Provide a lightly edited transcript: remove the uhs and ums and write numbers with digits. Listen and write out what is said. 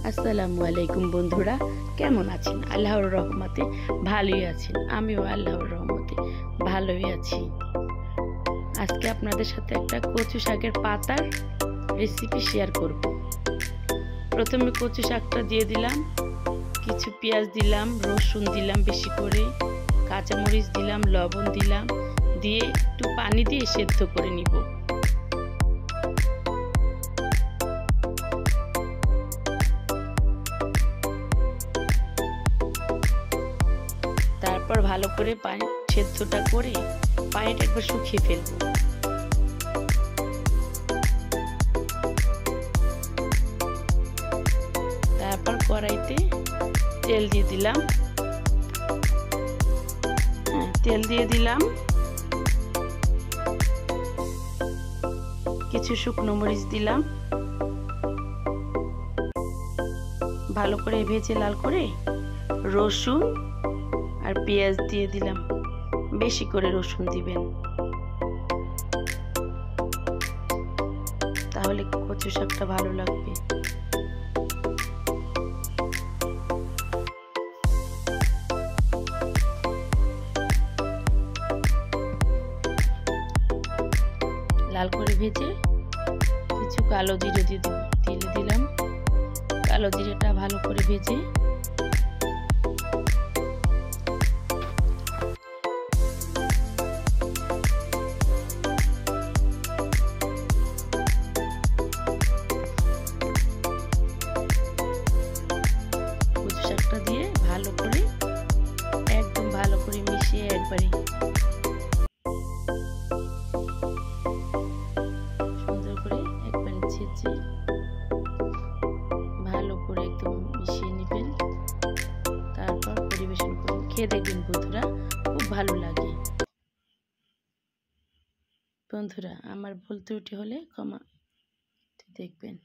আসসালামু আলাইকুম বন্ধুরা, কেমন আছেন? আল্লাহর রহমতে ভালোই আছেন। আমিও আল্লাহর রহমতে ভালোই আছি। আজকে আপনাদের সাথে একটা কচু শাকের পাতার রেসিপি শেয়ার করব। প্রথমে কচু শাকটা দিয়ে দিলাম, কিছু পেঁয়াজ দিলাম, রসুন দিলাম বেশি করে, কাঁচামরিচ দিলাম, লবণ দিলাম, দিয়ে একটু পানি দিয়ে সেদ্ধ করে নিব। তারপর ভালো করে পানি সেদ্ধটা করে পানিটা একবার শুকিয়ে ফেলবো। তারপর কড়াইতে তেল দিয়ে দিলাম, কিছু শুকনো মরিচ দিলাম, ভালো করে ভেজে লাল করে রসুন আর পেঁয়াজ দিয়ে দিলাম। বেশি করে রসুন দিবেন, তাহলে কচু শাকটা ভালো লাগবে। লাল করে ভেজে কিছু কালো জিরে দিয়ে দিলাম। কালো জিরেটা ভালো করে ভেজে কচু শাকটা দিয়ে ভালো করে মিশিয়ে একবারে সুন্দর করে একবারে ছেঁচে ভালো করে একদম মিশিয়ে নেবেন। তারপর পরিবেশন করুন, খেয়ে দেখবেন বন্ধুরা, খুব ভালো লাগে। বন্ধুরা, আমার ভুল ত্রুটি হলে ক্ষমা দেখবেন।